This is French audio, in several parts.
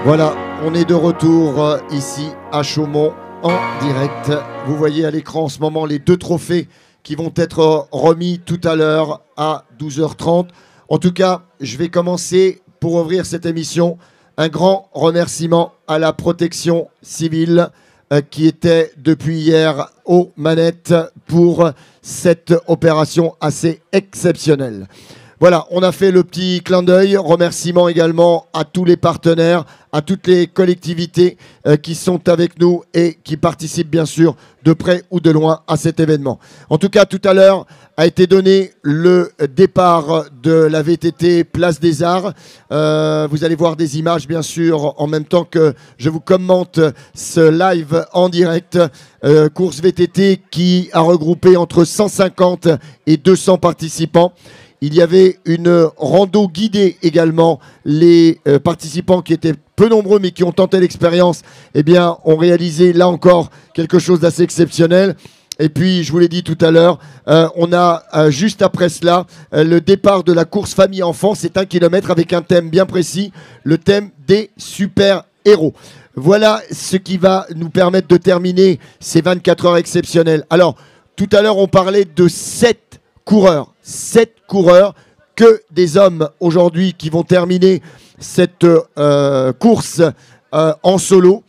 Voilà, on est de retour ici à Chaumont en direct. Vous voyez à l'écran en ce moment les deux trophées qui vont être remis tout à l'heure à 12h30. En tout cas, je vais commencer pour ouvrir cette émission. Un grand remerciement à la protection civile qui était depuis hier aux manettes pour cette opération assez exceptionnelle. Voilà, on a fait le petit clin d'œil. Remerciements également à tous les partenaires, à toutes les collectivités qui sont avec nous et qui participent bien sûr de près ou de loin à cet événement. En tout cas, tout à l'heure a été donné le départ de la VTT Place des Arts. Vous allez voir des images bien sûr en même temps que je vous commente ce live en direct. Course VTT qui a regroupé entre 150 et 200 participants. Il y avait une rando guidée également. Les participants qui étaient peu nombreux mais qui ont tenté l'expérience, eh bien, ont réalisé là encore quelque chose d'assez exceptionnel. Et puis, je vous l'ai dit tout à l'heure, on a juste après cela le départ de la course famille-enfant. C'est 1 kilomètre avec un thème bien précis, le thème des super-héros. Voilà ce qui va nous permettre de terminer ces 24 heures exceptionnelles. Alors, tout à l'heure, on parlait de 7 coureurs. 7 coureurs, que des hommes aujourd'hui qui vont terminer cette course en solo.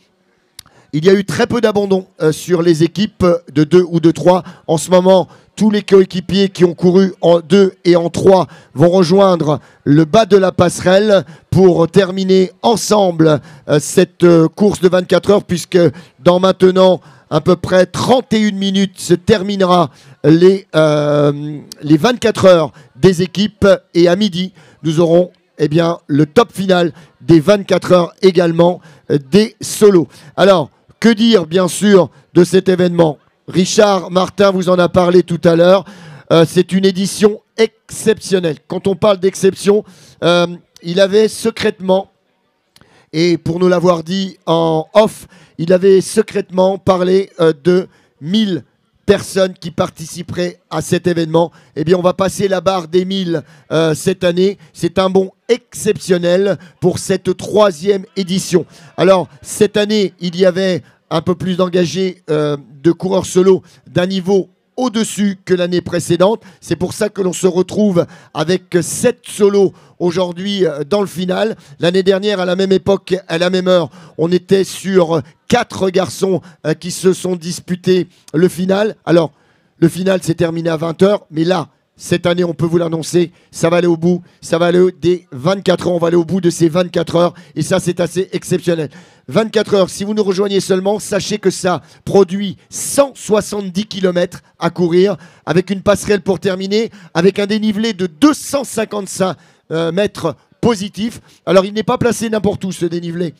Il y a eu très peu d'abandon sur les équipes de 2 ou de 3. En ce moment, tous les coéquipiers qui ont couru en 2 et en 3 vont rejoindre le bas de la passerelle pour terminer ensemble cette course de 24 heures, puisque dans maintenant à peu près 31 minutes se terminera les 24 heures des équipes, et à midi nous aurons le top final des 24 heures également des solos. Alors que dire bien sûr de cet événement? Richard Martin vous en a parlé tout à l'heure. C'est une édition exceptionnelle. Quand on parle d'exception, il avait secrètement, et pour nous l'avoir dit en off, il avait secrètement parlé de 1000 personnes qui participeraient à cet événement. Eh bien, on va passer la barre des 1000 cette année. C'est un bond exceptionnel pour cette 3e édition. Alors, cette année, il y avait un peu plus d'engagés de coureurs solo d'un niveau au-dessus que l'année précédente. C'est pour ça que l'on se retrouve avec 7 solos aujourd'hui dans le final. L'année dernière, à la même époque, à la même heure, on était sur 4 garçons qui se sont disputés le final. Alors, le final s'est terminé à 20h, mais là, cette année, on peut vous l'annoncer, ça va aller au bout, ça va aller des 24 heures, on va aller au bout de ces 24 heures, et ça, c'est assez exceptionnel. 24 heures, si vous nous rejoignez seulement, sachez que ça produit 170 km à courir, avec une passerelle pour terminer, avec un dénivelé de 255 mètres positifs. Alors, il n'est pas placé n'importe où, ce dénivelé.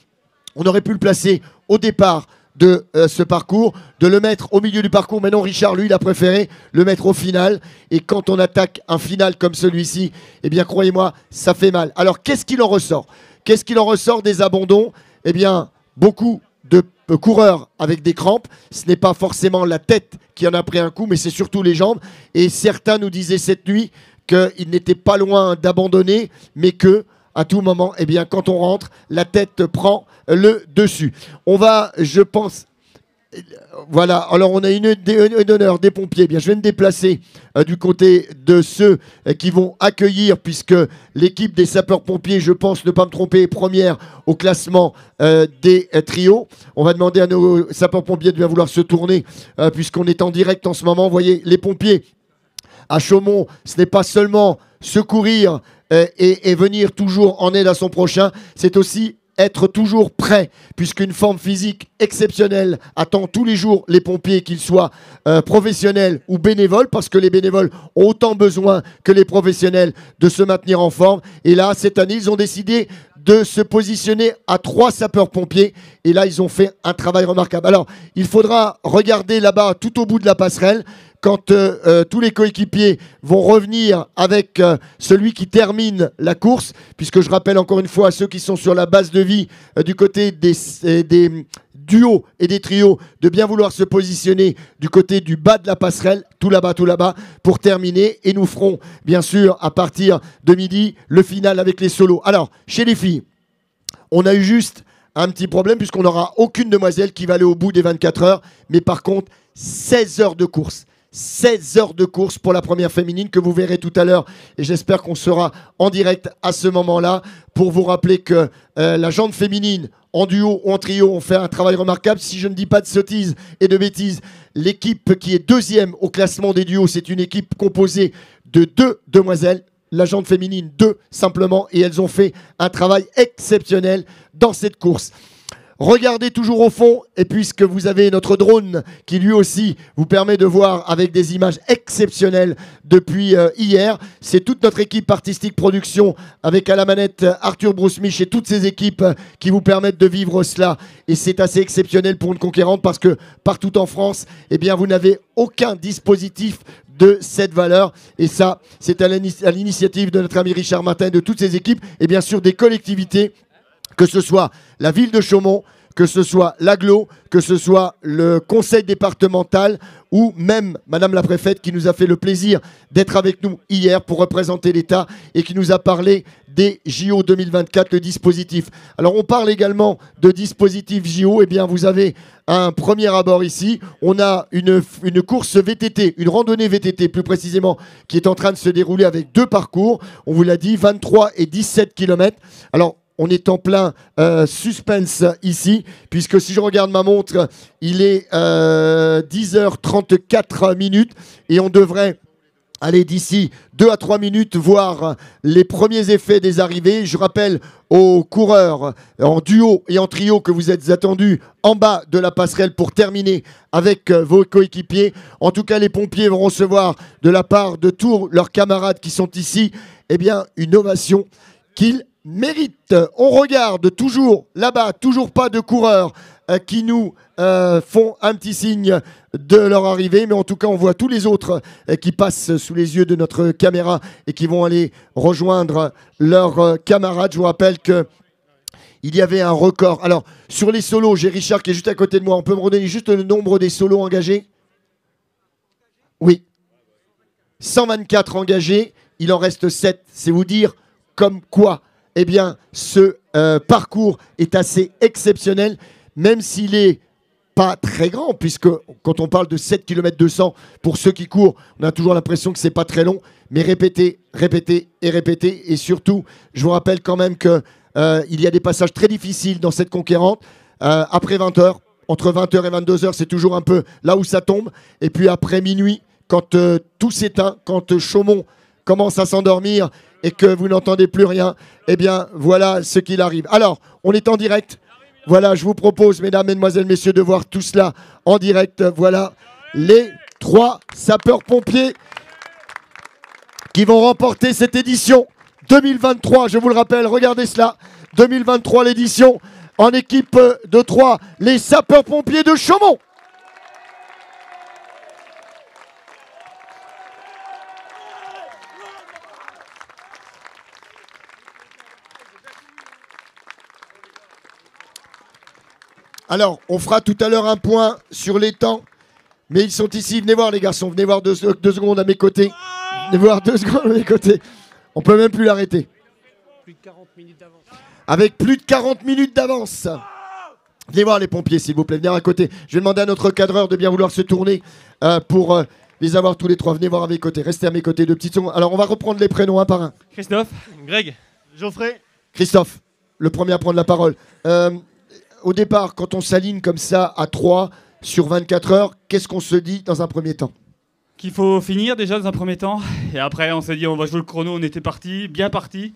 On aurait pu le placer au départ de ce parcours, de le mettre au milieu du parcours. Mais non, Richard, lui, il a préféré le mettre au final. Et quand on attaque un final comme celui-ci, eh bien, croyez-moi, ça fait mal. Alors, qu'est-ce qu'il en ressort? Qu'est-ce qu'il en ressort des abandons? Eh bien, beaucoup de coureurs avec des crampes. Ce n'est pas forcément la tête qui en a pris un coup, mais c'est surtout les jambes. Et certains nous disaient cette nuit qu'ils n'étaient pas loin d'abandonner, mais que à tout moment, eh bien, quand on rentre, la tête prend le dessus. On va, je pense... Voilà, alors on a une honneur des pompiers. Eh bien, je vais me déplacer du côté de ceux qui vont accueillir, puisque l'équipe des sapeurs-pompiers, je pense ne pas me tromper, est première au classement des trios. On va demander à nos sapeurs-pompiers de bien vouloir se tourner, puisqu'on est en direct en ce moment. Vous voyez, les pompiers à Chaumont, ce n'est pas seulement secourir et venir toujours en aide à son prochain, c'est aussi être toujours prêt, puisqu'une forme physique exceptionnelle attend tous les jours les pompiers, qu'ils soient professionnels ou bénévoles, parce que les bénévoles ont autant besoin que les professionnels de se maintenir en forme. Et là, cette année, ils ont décidé de se positionner à 3 sapeurs-pompiers. Et là, ils ont fait un travail remarquable. Alors, il faudra regarder là-bas, tout au bout de la passerelle, quand tous les coéquipiers vont revenir avec celui qui termine la course, puisque je rappelle encore une fois à ceux qui sont sur la base de vie du côté des duos et des trios de bien vouloir se positionner du côté du bas de la passerelle, tout là-bas, pour terminer. Et nous ferons, bien sûr, à partir de midi, le final avec les solos. Alors, chez les filles, on a eu juste un petit problème puisqu'on n'aura aucune demoiselle qui va aller au bout des 24 heures. Mais par contre, 16 heures de course. 16 heures de course pour la première féminine que vous verrez tout à l'heure. Et j'espère qu'on sera en direct à ce moment-là pour vous rappeler que la jante féminine, en duo ou en trio, ont fait un travail remarquable. Si je ne dis pas de sottises et de bêtises, l'équipe qui est deuxième au classement des duos, c'est une équipe composée de 2 demoiselles. La jante féminine, 2 simplement. Et elles ont fait un travail exceptionnel dans cette course. Regardez toujours au fond, et puisque vous avez notre drone qui lui aussi vous permet de voir avec des images exceptionnelles depuis hier, c'est toute notre équipe artistique production avec à la manette Arthur Brousmich et toutes ses équipes qui vous permettent de vivre cela. Et c'est assez exceptionnel pour une conquérante parce que partout en France, eh bien, vous n'avez aucun dispositif de cette valeur. Et ça, c'est à l'initiative de notre ami Richard Martin et de toutes ses équipes et bien sûr des collectivités, que ce soit la ville de Chaumont, que ce soit l'agglo, que ce soit le conseil départemental ou même Madame la préfète qui nous a fait le plaisir d'être avec nous hier pour représenter l'État et qui nous a parlé des JO 2024, le dispositif. Alors on parle également de dispositif JO, eh bien vous avez un premier abord ici, on a une course VTT, une randonnée VTT plus précisément, qui est en train de se dérouler avec 2 parcours, on vous l'a dit, 23 et 17 km. Alors on est en plein suspense ici, puisque si je regarde ma montre, il est 10h34 minutes et on devrait aller d'ici 2 à 3 minutes voir les premiers effets des arrivées. Je rappelle aux coureurs en duo et en trio que vous êtes attendus en bas de la passerelle pour terminer avec vos coéquipiers. En tout cas, les pompiers vont recevoir de la part de tous leurs camarades qui sont ici, eh bien, une ovation qu'ils mérite. On regarde toujours là-bas, toujours pas de coureurs qui nous font un petit signe de leur arrivée, mais en tout cas on voit tous les autres qui passent sous les yeux de notre caméra et qui vont aller rejoindre leurs camarades. Je vous rappelle que il y avait un record. Alors sur les solos, j'ai Richard qui est juste à côté de moi. On peut me redonner juste le nombre des solos engagés? Oui. 124 engagés, il en reste 7. C'est vous dire comme quoi eh bien, ce parcours est assez exceptionnel, même s'il n'est pas très grand, puisque quand on parle de 7 km 200, pour ceux qui courent, on a toujours l'impression que ce n'est pas très long, mais répétez, répétez et répétez. Et surtout, je vous rappelle quand même qu'il y a des passages très difficiles dans cette conquérante. Après 20h, entre 20h et 22h, c'est toujours un peu là où ça tombe. Et puis après minuit, quand tout s'éteint, quand Chaumont commence à s'endormir et que vous n'entendez plus rien, eh bien, voilà ce qu'il arrive. Alors, on est en direct. Voilà, je vous propose, mesdames, mesdemoiselles, messieurs, de voir tout cela en direct. Voilà les 3 sapeurs-pompiers qui vont remporter cette édition 2023. Je vous le rappelle, regardez cela. 2023, l'édition en équipe de 3, les sapeurs-pompiers de Chaumont. Alors, on fera tout à l'heure un point sur les temps, mais ils sont ici. Venez voir les garçons, venez voir 2 secondes à mes côtés. Venez voir 2 secondes à mes côtés. On peut même plus l'arrêter. Plus de 40 minutes d'avance. Avec plus de 40 minutes d'avance. Venez voir les pompiers, s'il vous plaît. Venez à côté. Je vais demander à notre cadreur de bien vouloir se tourner pour les avoir tous les 3. Venez voir à mes côtés. Restez à mes côtés 2 petites secondes. Alors, on va reprendre les prénoms un par un. Christophe, Greg, Geoffrey. Christophe, le premier à prendre la parole. Au départ, quand on s'aligne comme ça à 3 sur 24 heures, qu'est-ce qu'on se dit dans un premier temps? Qu'il faut finir déjà dans un premier temps. Et après, on s'est dit, on va jouer le chrono. On était parti, bien parti.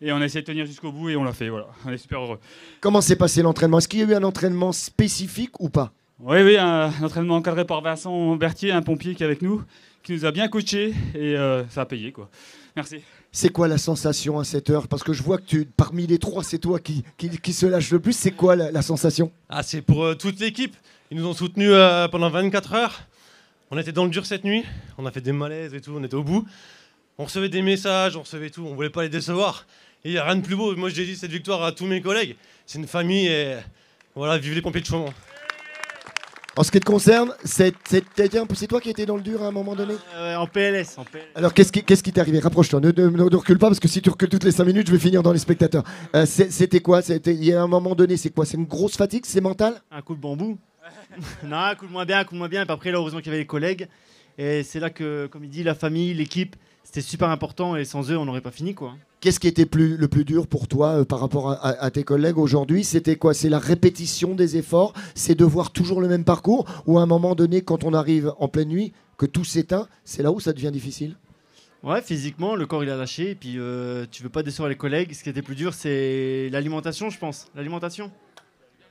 Et on a essayé de tenir jusqu'au bout et on l'a fait. Voilà, on est super heureux. Comment s'est passé l'entraînement? Est-ce qu'il y a eu un entraînement spécifique ou pas? Oui, un entraînement encadré par Vincent Berthier, un pompier qui est avec nous, qui nous a bien coachés et ça a payé, quoi. Merci. C'est quoi la sensation à cette heure? Parce que je vois que parmi les 3, c'est toi qui se lâche le plus. C'est quoi la sensation? C'est pour toute l'équipe. Ils nous ont soutenus pendant 24 heures. On était dans le dur cette nuit. On a fait des malaises et tout. On était au bout. On recevait des messages, on recevait tout. On voulait pas les décevoir. Et il n'y a rien de plus beau. Moi, j'ai dit cette victoire à tous mes collègues. C'est une famille et voilà, vive les pompiers de Chaumont. En ce qui te concerne, c'est toi qui étais dans le dur à un moment donné? En PLS. Alors, qu'est-ce qui t'est arrivé? Rapproche-toi, ne recule pas, parce que si tu recules toutes les 5 minutes, je vais finir dans les spectateurs. C'était quoi? Il y a un moment donné, c'est quoi? C'est une grosse fatigue? C'est mental? Un coup de bambou. Non, un coup de moins bien, un coup de moins bien. Et puis après, là, heureusement qu'il y avait les collègues. Et c'est là que, comme il dit, la famille, l'équipe, c'était super important. Et sans eux, on n'aurait pas fini, quoi. Qu'est-ce qui était le plus dur pour toi par rapport à tes collègues aujourd'hui? C'était quoi? C'est la répétition des efforts? C'est de voir toujours le même parcours? Ou à un moment donné, quand on arrive en pleine nuit, que tout s'éteint, c'est là où ça devient difficile? Ouais, physiquement, le corps, il a lâché. Et puis, tu veux pas décevoir les collègues. Ce qui était plus dur, c'est l'alimentation, je pense. L'alimentation.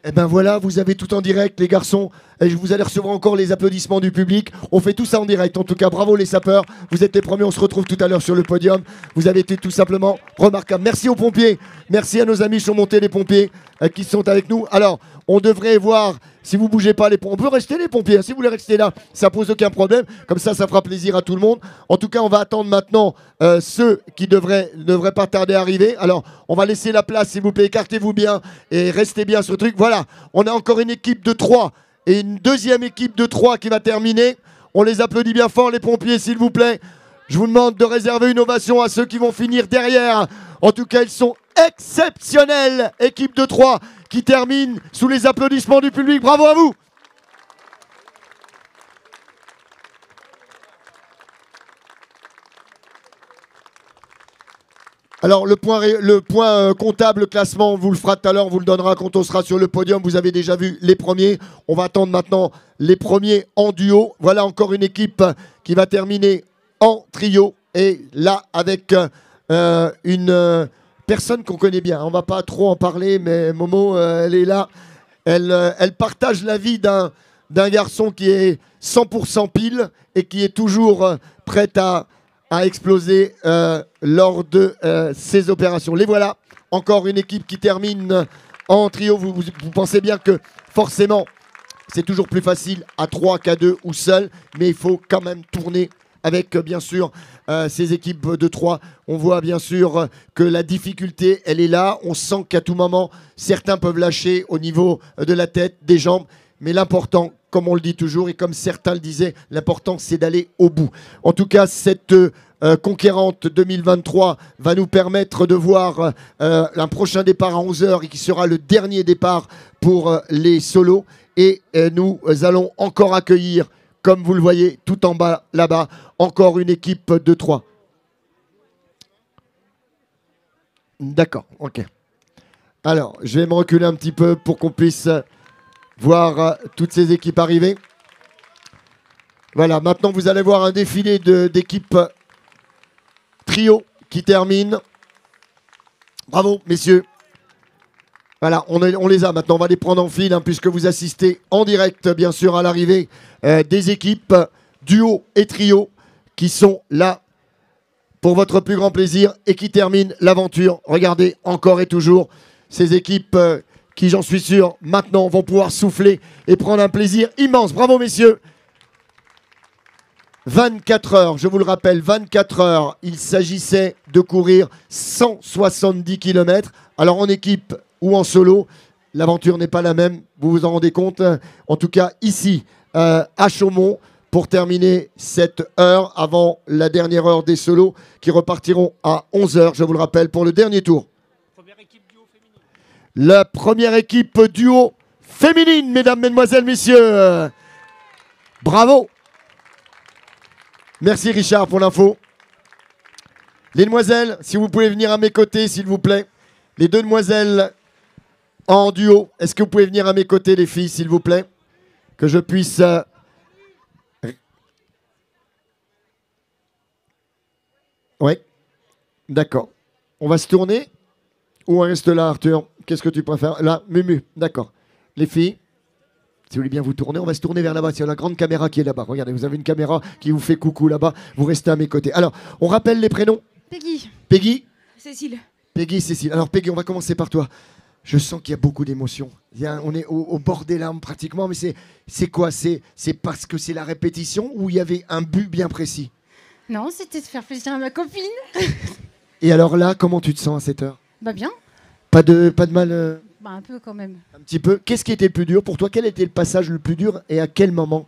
Eh ben voilà, vous avez tout en direct, les garçons. Et vous allez recevoir encore les applaudissements du public. On fait tout ça en direct. En tout cas, bravo les sapeurs. Vous êtes les premiers. On se retrouve tout à l'heure sur le podium. Vous avez été tout simplement remarquables. Merci aux pompiers. Merci à nos amis qui sont montés, les pompiers, qui sont avec nous. Alors, on devrait voir, si vous bougez pas, les pompiers. On peut rester les pompiers. Si vous voulez rester là, ça pose aucun problème. Comme ça fera plaisir à tout le monde. En tout cas, on va attendre maintenant ceux qui ne devraient pas tarder à arriver. Alors, on va laisser la place, s'il vous plaît. Écartez-vous bien et restez bien sur le truc. Voilà, on a encore une équipe de 3 et une deuxième équipe de 3 qui va terminer. On les applaudit bien fort, les pompiers, s'il vous plaît. Je vous demande de réserver une ovation à ceux qui vont finir derrière. En tout cas, ils sont exceptionnels. Équipe de 3 qui termine sous les applaudissements du public. Bravo à vous. Alors le point comptable, classement, on vous le fera tout à l'heure, on vous le donnera quand on sera sur le podium. Vous avez déjà vu les premiers. On va attendre maintenant les premiers en duo. Voilà encore une équipe qui va terminer en trio. Et là, avec une personne qu'on connaît bien. On ne va pas trop en parler, mais Momo, elle est là. Elle partage la vie d'un garçon qui est 100% pile et qui est toujours prête à exploser lors de ces opérations. Les voilà, encore une équipe qui termine en trio. Vous pensez bien que forcément, c'est toujours plus facile à 3 qu'à 2 ou seul, mais il faut quand même tourner avec bien sûr ces équipes de 3. On voit bien sûr que la difficulté, elle est là. On sent qu'à tout moment, certains peuvent lâcher au niveau de la tête, des jambes, mais l'important, comme on le dit toujours, et comme certains le disaient, l'important c'est d'aller au bout. En tout cas, cette conquérante 2023 va nous permettre de voir un prochain départ à 11h et qui sera le dernier départ pour les solos. Et nous allons encore accueillir, comme vous le voyez tout en bas là-bas, encore une équipe de 3. D'accord, ok. Alors, je vais me reculer un petit peu pour qu'on puisse voir toutes ces équipes arriver. Voilà, maintenant vous allez voir un défilé d'équipes trio qui termine. Bravo, messieurs. Voilà, on les a maintenant, on va les prendre en file, hein, puisque vous assistez en direct, bien sûr, à l'arrivée des équipes duo et trio qui sont là pour votre plus grand plaisir et qui terminent l'aventure. Regardez, encore et toujours, ces équipes qui, j'en suis sûr, maintenant vont pouvoir souffler et prendre un plaisir immense. Bravo, messieurs. 24 heures, je vous le rappelle, 24 heures. Il s'agissait de courir 170 km. Alors en équipe ou en solo, l'aventure n'est pas la même, vous vous en rendez compte. En tout cas, ici, à Chaumont, pour terminer cette heure avant la dernière heure des solos qui repartiront à 11h, je vous le rappelle, pour le dernier tour. Première équipe duo féminine. La première équipe duo féminine, mesdames, mesdemoiselles, messieurs. Bravo. Merci Richard pour l'info. Les demoiselles, si vous pouvez venir à mes côtés, s'il vous plaît. Les deux demoiselles en duo. Est-ce que vous pouvez venir à mes côtés, les filles, s'il vous plaît? Que je puisse... Oui, d'accord. On va se tourner ou on reste là, Arthur? Qu'est-ce que tu préfères? Là, Mumu, d'accord. Les filles, si vous voulez bien vous tourner, on va se tourner vers là-bas. C'est la grande caméra qui est là-bas. Regardez, vous avez une caméra qui vous fait coucou là-bas. Vous restez à mes côtés. Alors, on rappelle les prénoms. Peggy. Peggy. Cécile. Peggy, Cécile. Alors, Peggy, on va commencer par toi. Je sens qu'il y a beaucoup d'émotions. On est au bord des larmes pratiquement, mais c'est quoi? C'est parce que c'est la répétition ou il y avait un but bien précis? Non, c'était de faire plaisir à ma copine. Et alors là, comment tu te sens à cette heure? Bah bien. Pas de mal Bah, un peu quand même. Un petit peu. Qu'est-ce qui était le plus dur pour toi? Quel était le passage le plus dur et à quel moment?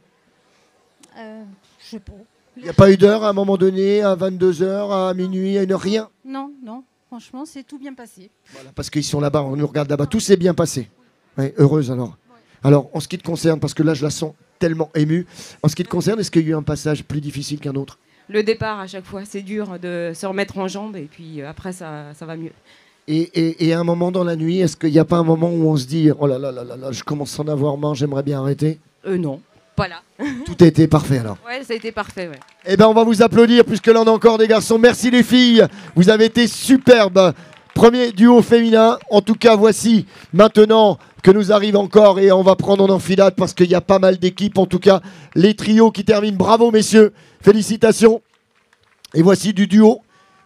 Je sais pas. Il n'y a pas eu d'heure à un moment donné, à 22h, à minuit, à 1h, rien? Non, non. Franchement, c'est tout bien passé. Voilà, parce qu'ils sont là-bas, on nous regarde là-bas. Tout s'est bien passé. Ouais, heureuse alors. Alors, en ce qui te concerne, parce que là, je la sens tellement émue. En ce qui te concerne, est-ce qu'il y a eu un passage plus difficile qu'un autre? Le départ, à chaque fois, c'est dur de se remettre en jambes et puis après, ça va mieux. Et à un moment dans la nuit, est-ce qu'il n'y a pas un moment où on se dit « Oh là là là là là, je commence à en avoir marre, j'aimerais bien arrêter » Non, pas là. Tout a été parfait alors. Ouais, ça a été parfait, ouais. Eh bien, on va vous applaudir puisque là, on a encore des garçons. Merci les filles, vous avez été superbes. Premier duo féminin. En tout cas, voici maintenant que nous arrive encore et on va prendre en enfilade parce qu'il y a pas mal d'équipes. En tout cas, les trios qui terminent. Bravo, messieurs. Félicitations. Et voici du duo,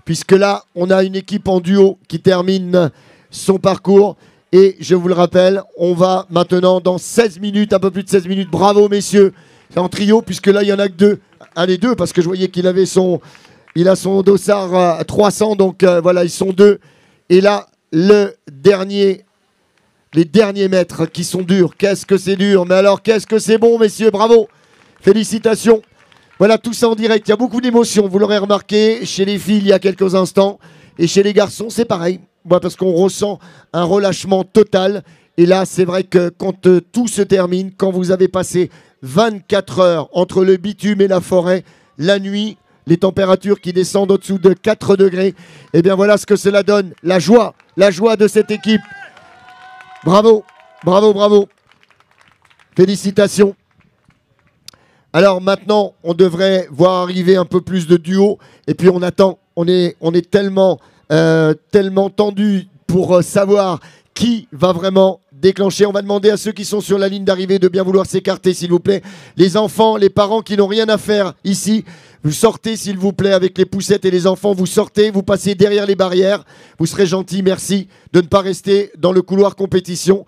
puisque là, on a une équipe en duo qui termine son parcours. Et je vous le rappelle, on va maintenant dans 16 minutes, un peu plus de 16 minutes. Bravo, messieurs. C'est en trio, puisque là, il n'y en a que deux. Allez, deux, parce que je voyais qu'il avait il a son dossard à 300, donc voilà, ils sont deux. Et là, les derniers mètres qui sont durs. Qu'est-ce que c'est dur, mais alors qu'est-ce que c'est bon, messieurs, bravo. Félicitations. Voilà, tout ça en direct. Il y a beaucoup d'émotions, vous l'aurez remarqué, chez les filles il y a quelques instants. Et chez les garçons, c'est pareil. Parce qu'on ressent un relâchement total. Et là, c'est vrai que quand tout se termine, quand vous avez passé 24 heures entre le bitume et la forêt, la nuit, les températures qui descendent au-dessous de 4 degrés, et bien voilà ce que cela donne. La joie de cette équipe. Bravo, bravo, bravo. Félicitations. Alors maintenant, on devrait voir arriver un peu plus de duos. Et puis on attend. On est tellement tendu pour savoir qui va vraiment déclencher. On va demander à ceux qui sont sur la ligne d'arrivée de bien vouloir s'écarter, s'il vous plaît. Les enfants, les parents qui n'ont rien à faire ici, vous sortez, s'il vous plaît, avec les poussettes et les enfants. Vous sortez, vous passez derrière les barrières. Vous serez gentils, merci, de ne pas rester dans le couloir compétition.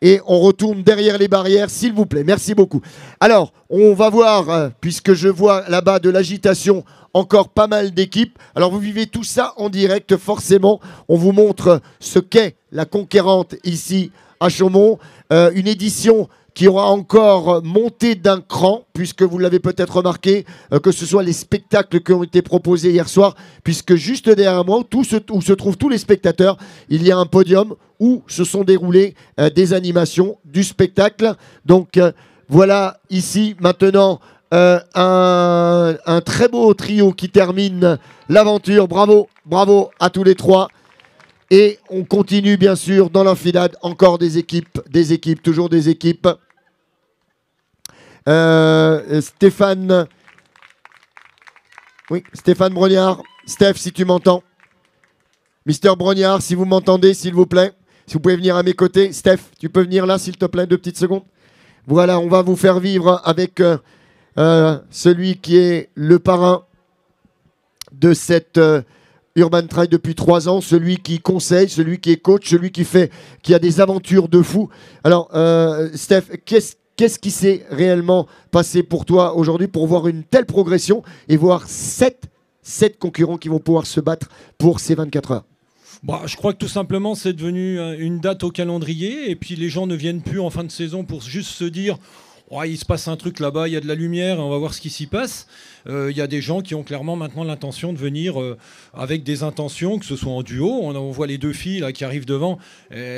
Et on retourne derrière les barrières, s'il vous plaît. Merci beaucoup. Alors, on va voir, puisque je vois là-bas de l'agitation, encore pas mal d'équipes. Alors, vous vivez tout ça en direct, forcément. On vous montre ce qu'est la Conquérante ici à Chaumont. Une édition qui aura encore monté d'un cran, puisque vous l'avez peut-être remarqué, que ce soit les spectacles qui ont été proposés hier soir, puisque juste derrière moi, où se trouvent tous les spectateurs, il y a un podium où se sont déroulées des animations, du spectacle. Donc voilà ici maintenant un très beau trio qui termine l'aventure. Bravo, bravo à tous les trois. Et on continue bien sûr dans l'enfilade, encore des équipes, toujours des équipes. Stéphane Brognard. Steph, si tu m'entends. Mister Brognard, si vous m'entendez, s'il vous plaît. Si vous pouvez venir à mes côtés. Steph, tu peux venir là, s'il te plaît, 2 petites secondes. Voilà, on va vous faire vivre avec celui qui est le parrain de cette... Urban Trail depuis 3 ans, celui qui conseille, celui qui est coach, celui qui a des aventures de fou. Alors, Steph, qu'est-ce qui s'est réellement passé pour toi aujourd'hui pour voir une telle progression et voir 7 concurrents qui vont pouvoir se battre pour ces 24 heures? Bah, je crois que tout simplement c'est devenu une date au calendrier et puis les gens ne viennent plus en fin de saison pour juste se dire oh, il se passe un truc là-bas, il y a de la lumière, on va voir ce qui s'y passe. Il y a des gens qui ont clairement maintenant l'intention de venir avec des intentions, que ce soit en duo. On voit les 2 filles là, qui arrivent devant.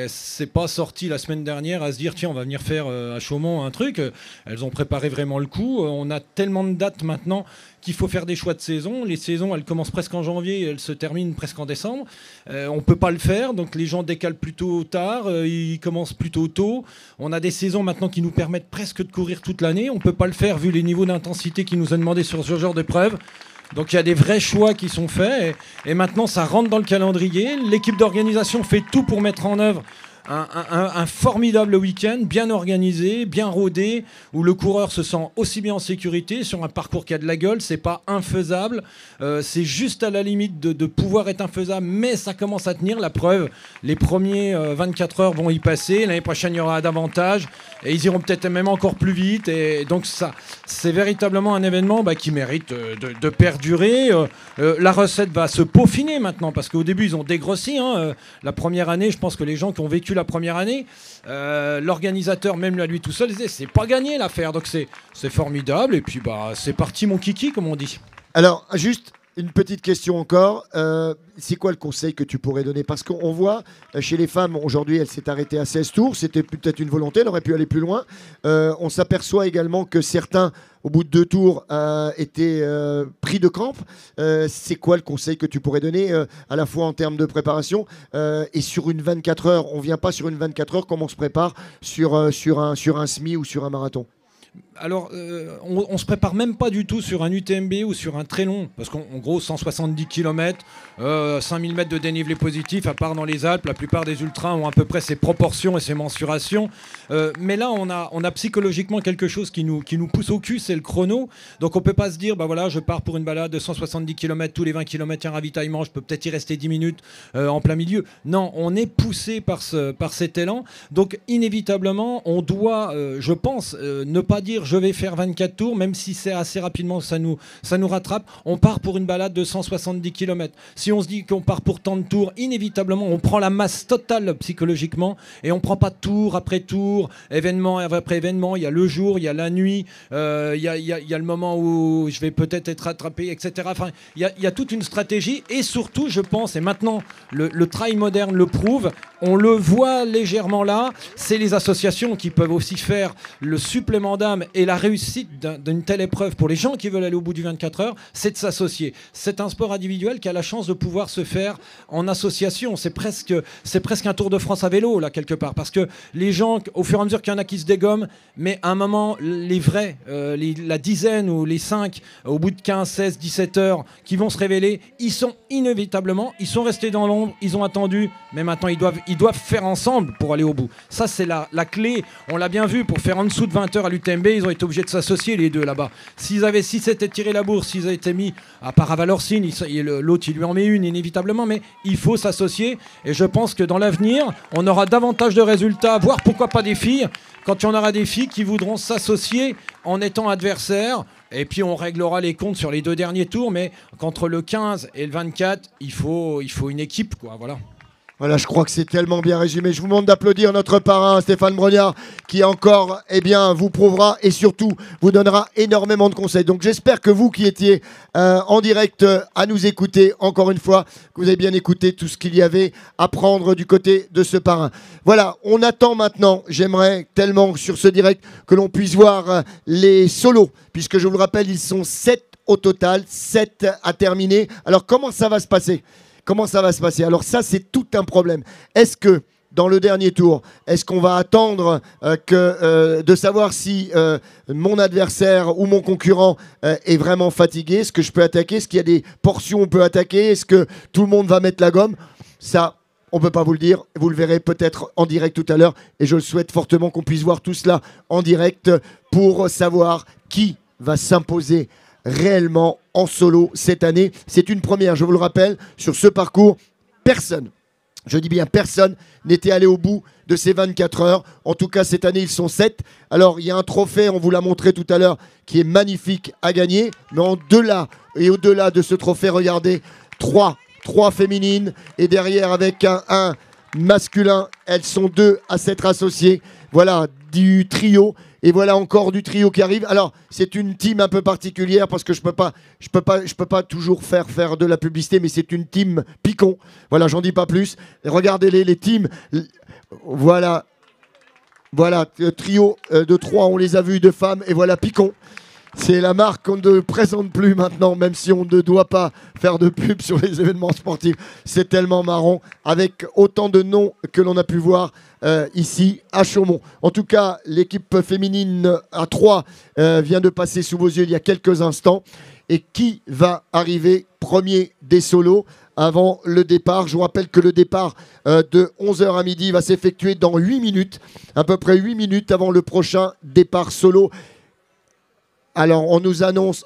C'est pas sorti la semaine dernière à se dire tiens, on va venir faire à Chaumont un truc. Elles ont préparé vraiment le coup. On a tellement de dates maintenant qu'il faut faire des choix de saison. Les saisons, elles commencent presque en janvier, elles se terminent presque en décembre. On ne peut pas le faire, donc les gens décalent plutôt tard, ils commencent plutôt tôt. On a des saisons maintenant qui nous permettent presque de courir toute l'année. On ne peut pas le faire vu les niveaux d'intensité qui nous a demandé sur ce genre d'épreuve. Donc il y a des vrais choix qui sont faits et maintenant ça rentre dans le calendrier. L'équipe d'organisation fait tout pour mettre en œuvre un formidable week-end, bien organisé, bien rodé, où le coureur se sent aussi bien en sécurité sur un parcours qui a de la gueule. C'est pas infaisable, c'est juste à la limite de pouvoir être infaisable, mais ça commence à tenir. La preuve, les premiers 24 heures vont y passer. L'année prochaine, il y aura davantage et ils iront peut-être même encore plus vite. Et donc ça, c'est véritablement un événement qui mérite de perdurer. La recette va se peaufiner maintenant parce qu'au début, ils ont dégrossi. La première année, je pense que les gens qui ont vécu depuis la première année. L'organisateur, même à lui tout seul, disait c'est pas gagné l'affaire. Donc c'est formidable. Et puis c'est parti mon kiki, comme on dit. Alors, juste une petite question encore. C'est quoi le conseil que tu pourrais donner? Parce qu'on voit, chez les femmes, aujourd'hui, elle s'est arrêtée à 16 tours. C'était peut-être une volonté, elle aurait pu aller plus loin. On s'aperçoit également que certains, au bout de 2 tours, étaient pris de crampes. C'est quoi le conseil que tu pourrais donner, à la fois en termes de préparation et sur une 24 heures? On ne vient pas sur une 24 heures comme on se prépare sur un semi ou sur un marathon. Alors, on se prépare même pas du tout sur un UTMB ou sur un très long, parce qu'en gros, 170 km, 5000 mètres de dénivelé positif, à part dans les Alpes, la plupart des ultras ont à peu près ces proportions et ces mensurations. Mais là, on a psychologiquement quelque chose qui nous pousse au cul, c'est le chrono. Donc, on peut pas se dire, bah voilà, je pars pour une balade de 170 km, tous les 20 km, il y a un ravitaillement, je peux peut-être y rester 10 minutes en plein milieu. Non, on est poussé par cet élan. Donc, inévitablement, on doit, je pense, ne pas dire je vais faire 24 tours, même si c'est assez rapidement, ça nous rattrape. On part pour une balade de 170 km. Si on se dit qu'on part pour tant de tours, inévitablement, on prend la masse totale psychologiquement et on prend pas tour après tour, événement après événement. Il y a le jour, il y a la nuit, il y a le moment où je vais peut-être être attrapé, etc. Enfin, il y a toute une stratégie et surtout, je pense, et maintenant, le trail moderne le prouve, on le voit légèrement là, c'est les associations qui peuvent aussi faire le supplément d'âme et la réussite d'une telle épreuve pour les gens qui veulent aller au bout du 24 heures, c'est de s'associer. C'est un sport individuel qui a la chance de pouvoir se faire en association. C'est presque un Tour de France à vélo, là, quelque part. Parce que les gens, au fur et à mesure qu'il y en a qui se dégomment, mais à un moment, les vrais, la dizaine ou les 5, au bout de 15, 16, 17 heures, qui vont se révéler, ils sont inévitablement, ils sont restés dans l'ombre, ils ont attendu, mais maintenant, ils doivent faire ensemble pour aller au bout. Ça, c'est la clé. On l'a bien vu, pour faire en dessous de 20 heures à l'UTMB, ils ont été obligés de s'associer les deux là-bas. Si s'étaient tiré la bourse, s'ils avaient été mis à part à Valorcine, l'autre il lui en met une inévitablement, mais il faut s'associer et je pense que dans l'avenir, on aura davantage de résultats, voire pourquoi pas des filles, quand il y en aura des filles qui voudront s'associer en étant adversaires. Et puis on réglera les comptes sur les 2 derniers tours, mais qu'entre le 15 et le 24, il faut une équipe, quoi, voilà. Voilà, je crois que c'est tellement bien résumé. Je vous demande d'applaudir notre parrain, Stéphane Brognard, qui encore, vous prouvera et surtout vous donnera énormément de conseils. Donc j'espère que vous qui étiez en direct à nous écouter, encore une fois, que vous avez bien écouté tout ce qu'il y avait à prendre du côté de ce parrain. Voilà, on attend maintenant, j'aimerais tellement sur ce direct que l'on puisse voir les solos, puisque je vous le rappelle, ils sont 7 au total, 7 à terminer. Alors comment ça va se passer ? Alors ça, c'est tout un problème. Est-ce que, dans le dernier tour, est-ce qu'on va attendre de savoir si mon adversaire ou mon concurrent est vraiment fatigué? Est-ce que je peux attaquer? Est-ce qu'il y a des portions où on peut attaquer? Est-ce que tout le monde va mettre la gomme? Ça, on ne peut pas vous le dire. Vous le verrez peut-être en direct tout à l'heure. Et je le souhaite fortement qu'on puisse voir tout cela en direct pour savoir qui va s'imposer réellement en solo cette année. C'est une première, je vous le rappelle, sur ce parcours. Personne, je dis bien personne, n'était allé au bout de ces 24 heures. En tout cas, cette année, ils sont 7. Alors, il y a un trophée, on vous l'a montré tout à l'heure, qui est magnifique à gagner. Mais au-delà de ce trophée, regardez, 3 féminines. Et derrière, avec un masculin, elles sont 2 à s'être associées. Voilà, du trio. Et voilà encore du trio qui arrive. Alors, c'est une team un peu particulière parce que je peux pas toujours faire de la publicité, mais c'est une team Picon. Voilà, j'en dis pas plus. Regardez les teams. Voilà, trio de 3, on les a vus, de femmes. Et voilà Picon. C'est la marque qu'on ne présente plus maintenant, même si on ne doit pas faire de pub sur les événements sportifs. C'est tellement marrant, avec autant de noms que l'on a pu voir ici à Chaumont. En tout cas, l'équipe féminine à 3 vient de passer sous vos yeux il y a quelques instants. Et qui va arriver premier des solos avant le départ? Je vous rappelle que le départ de 11h à midi va s'effectuer dans 8 minutes, à peu près 8 minutes avant le prochain départ solo. Alors, on nous annonce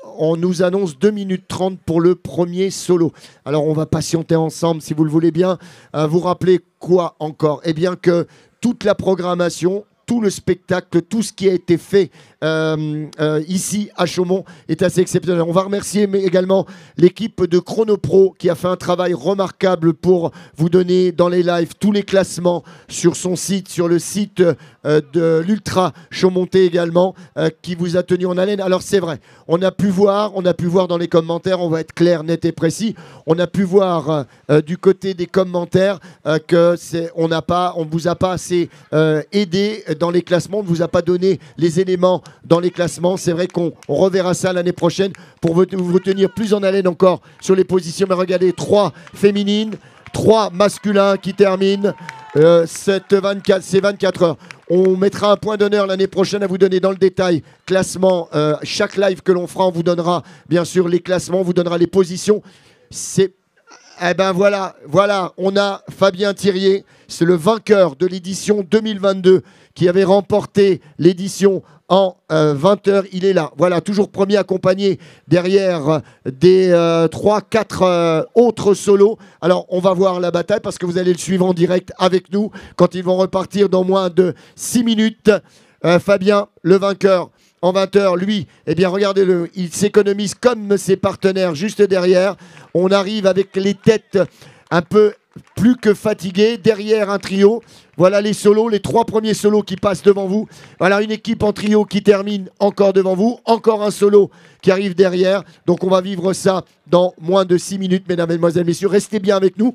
2 minutes 30 pour le premier solo. Alors, on va patienter ensemble, si vous le voulez bien. Vous rappelez quoi encore? Eh bien que toute la programmation, tout le spectacle, tout ce qui a été fait ici à Chaumont est assez exceptionnel. On va remercier mais également l'équipe de Chronopro qui a fait un travail remarquable pour vous donner dans les lives tous les classements sur son site, sur le site de l'Ultra Chaumontais également, qui vous a tenu en haleine. Alors c'est vrai, on a pu voir dans les commentaires, on va être clair, net et précis, on a pu voir du côté des commentaires que on ne vous a pas assez aidé dans les classements, on ne vous a pas donné les éléments dans les classements. C'est vrai qu'on reverra ça l'année prochaine pour vous tenir plus en haleine encore sur les positions. Mais regardez, 3 féminines, 3 masculins qui terminent ces 24 heures. On mettra un point d'honneur l'année prochaine à vous donner dans le détail classement. Chaque live que l'on fera, on vous donnera bien sûr les classements, on vous donnera les positions. Eh ben voilà, on a Fabien Thirier, c'est le vainqueur de l'édition 2022 qui avait remporté l'édition en 20 heures. Il est là, voilà, toujours premier, accompagné derrière des 3-4 autres solos. Alors on va voir la bataille parce que vous allez le suivre en direct avec nous quand ils vont repartir dans moins de 6 minutes. Fabien, le vainqueur en 20 heures, lui, eh bien regardez-le, il s'économise comme ses partenaires juste derrière. On arrive avec les têtes un peu plus que fatiguées, derrière un trio. Voilà les solos, les 3 premiers solos qui passent devant vous. Voilà une équipe en trio qui termine encore devant vous. Encore un solo qui arrive derrière. Donc on va vivre ça dans moins de 6 minutes, mesdames, mesdemoiselles, messieurs. Restez bien avec nous.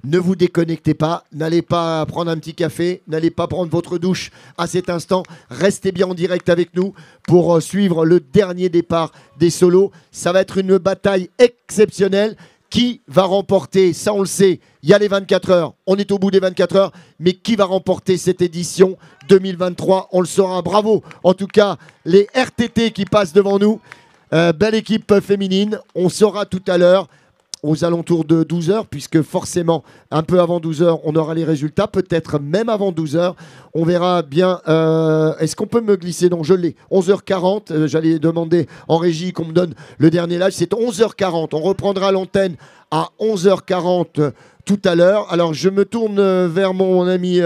Ne vous déconnectez pas, n'allez pas prendre un petit café, n'allez pas prendre votre douche à cet instant. Restez bien en direct avec nous pour suivre le dernier départ des solos. Ça va être une bataille exceptionnelle. Qui va remporter? Ça, on le sait, il y a les 24 heures. On est au bout des 24 heures. Mais qui va remporter cette édition 2023? On le saura. Bravo. En tout cas, les RTT qui passent devant nous. Belle équipe féminine. On saura tout à l'heure, aux alentours de 12 heures, puisque forcément, un peu avant 12 heures, on aura les résultats, peut-être même avant 12 heures. On verra bien. Est-ce qu'on peut me glisser? Non, je l'ai. 11h40, j'allais demander en régie qu'on me donne le dernier live. C'est 11h40. On reprendra l'antenne à 11h40 tout à l'heure. Alors, je me tourne vers mon ami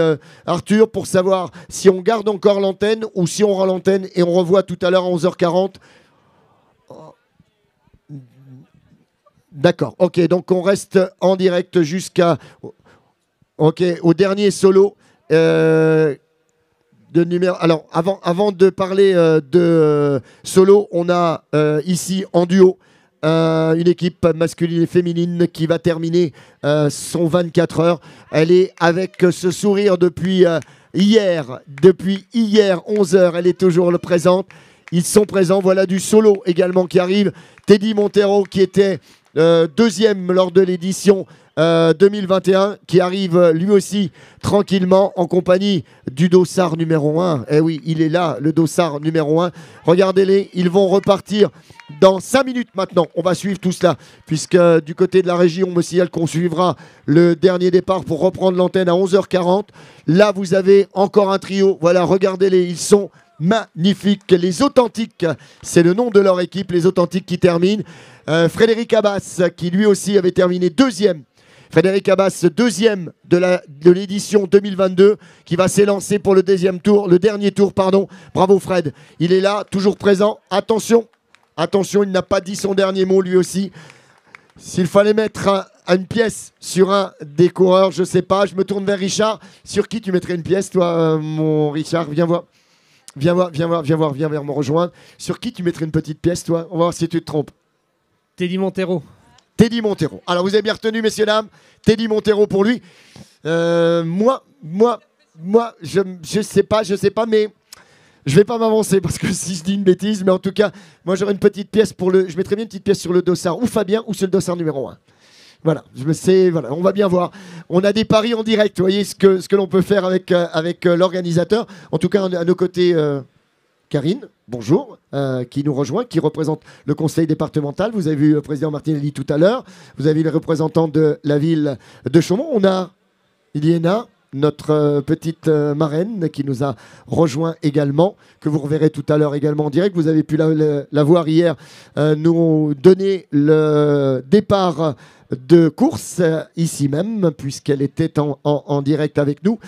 Arthur pour savoir si on garde encore l'antenne ou si on rend l'antenne et on revoit tout à l'heure à 11h40. D'accord, ok, donc on reste en direct jusqu'à au dernier solo de numéro. Alors, avant de parler de solo, on a ici en duo une équipe masculine et féminine qui va terminer son 24 heures. Elle est avec ce sourire depuis hier 11 heures, elle est toujours le présente. Ils sont présents, voilà du solo également qui arrive. Teddy Montero qui était deuxième lors de l'édition 2021, qui arrive lui aussi tranquillement en compagnie du dossard numéro 1. Eh oui, il est là, le dossard numéro 1. Regardez-les, ils vont repartir dans 5 minutes maintenant. On va suivre tout cela, puisque du côté de la régie, on me signale qu'on suivra le dernier départ pour reprendre l'antenne à 11h40. Là, vous avez encore un trio. Voilà, regardez-les, ils sont magnifiques. Les Authentiques, c'est le nom de leur équipe, les Authentiques qui terminent. Frédéric Abbas, qui lui aussi avait terminé deuxième. Frédéric Abbas, deuxième de l'édition 2022, qui va s'élancer pour le dernier tour, pardon. Bravo Fred, il est là, toujours présent. Attention, il n'a pas dit son dernier mot lui aussi. S'il fallait mettre une pièce sur un des coureurs, je sais pas, je me tourne vers Richard. Sur qui tu mettrais une pièce, toi, mon Richard? Viens voir. Viens me rejoindre. Sur qui tu mettrais une petite pièce, toi? On va voir si tu te trompes. Teddy Montero. Teddy Montero. Alors, vous avez bien retenu, messieurs, dames. Teddy Montero pour lui. Moi, je sais pas, mais je vais pas m'avancer parce que si je dis une bêtise, mais en tout cas, moi, j'aurais une petite pièce je mettrais bien une petite pièce sur le dossard, ou Fabien, ou sur le dossard numéro 1. Voilà, voilà, on va bien voir. On a des paris en direct, vous voyez ce que l'on peut faire avec l'organisateur. En tout cas, à nos côtés, Karine, bonjour, qui nous rejoint, qui représente le conseil départemental. Vous avez vu le président Martinelli tout à l'heure. Vous avez vu les représentants de la ville de Chaumont. On a Iliena, notre petite marraine, qui nous a rejoint également, que vous reverrez tout à l'heure également en direct. Vous avez pu la voir hier nous donner le départ de course ici même, puisqu'elle était en direct avec nous.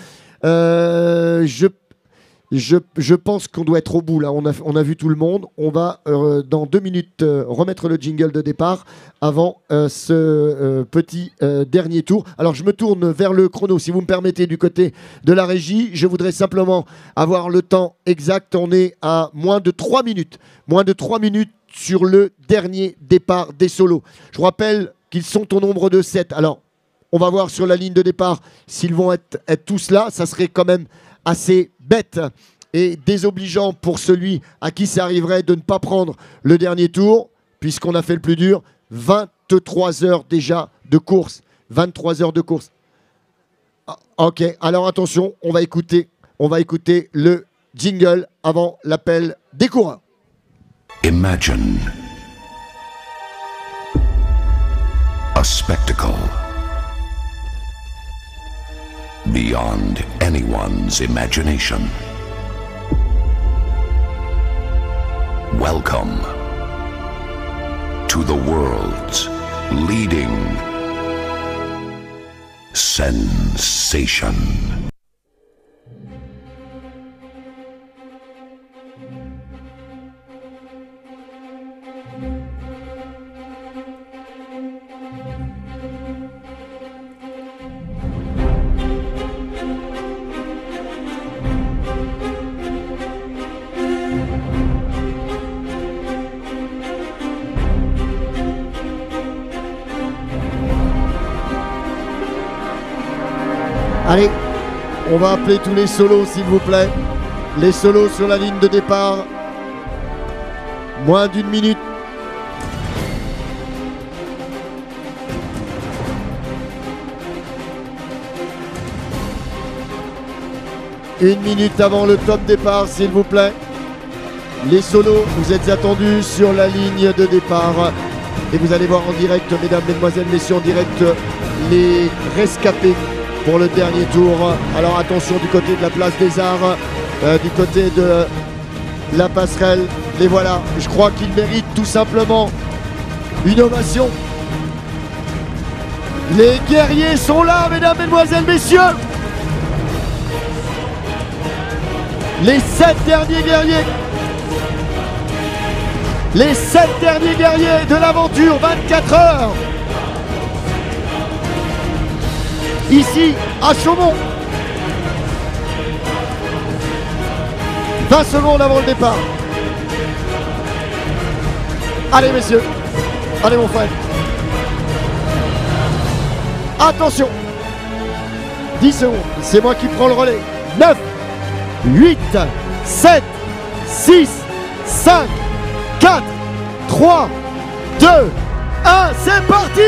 Je pense qu'on doit être au bout là. On a vu tout le monde. On va dans 2 minutes remettre le jingle de départ avant ce petit dernier tour. Alors je me tourne vers le chrono si vous me permettez du côté de la régie. Je voudrais simplement avoir le temps exact. On est à moins de 3 minutes. Moins de 3 minutes sur le dernier départ des solos. Je vous rappelle qu'ils sont au nombre de 7. Alors on va voir sur la ligne de départ s'ils vont être tous là. Ça serait quand même assez bête et désobligeant pour celui à qui ça arriverait de ne pas prendre le dernier tour, puisqu'on a fait le plus dur. 23 heures déjà de course. 23 heures de course. Ah, ok, alors attention, on va écouter le jingle avant l'appel des coureurs. Imagine a spectacle beyond anyone's imagination. Welcome to the world's leading sensation. Allez, on va appeler tous les solos s'il vous plaît. Les solos sur la ligne de départ. Moins d'1 minute. Une minute avant le top départ s'il vous plaît. Les solos, vous êtes attendus sur la ligne de départ. Et vous allez voir en direct, mesdames, mesdemoiselles, messieurs, en direct, les rescapés pour le dernier tour. Alors attention du côté de la place des Arts, du côté de la passerelle. Les voilà, je crois qu'ils méritent tout simplement une ovation. Les guerriers sont là, mesdames, mesdemoiselles, messieurs. Les 7 derniers guerriers. Les 7 derniers guerriers de l'aventure 24 heures. Ici, à Chaumont. 20 secondes avant le départ. Allez, messieurs. Allez, mon frère. Attention. 10 secondes. C'est moi qui prends le relais. 9, 8, 7, 6, 5, 4, 3, 2, 1. C'est parti!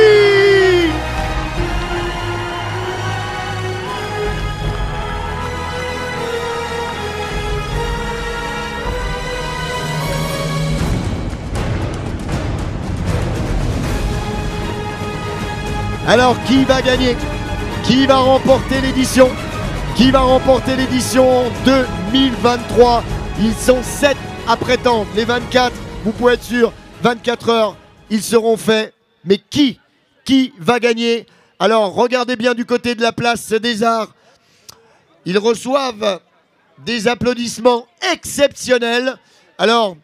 Alors, qui va gagner? Qui va remporter l'édition? Qui va remporter l'édition 2023? Ils sont 7 à prétendre. Les 24, vous pouvez être sûr, 24 heures, ils seront faits. Mais qui va gagner? Alors, regardez bien du côté de la place des Arts. Ils reçoivent des applaudissements exceptionnels. Alors,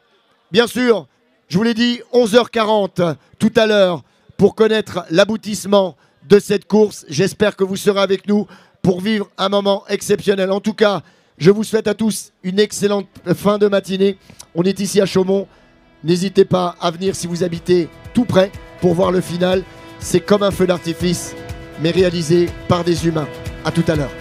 bien sûr, je vous l'ai dit, 11h40 tout à l'heure, pour connaître l'aboutissement de cette course. J'espère que vous serez avec nous pour vivre un moment exceptionnel. En tout cas, je vous souhaite à tous une excellente fin de matinée. On est ici à Chaumont. N'hésitez pas à venir si vous habitez tout près pour voir le final. C'est comme un feu d'artifice, mais réalisé par des humains. À tout à l'heure.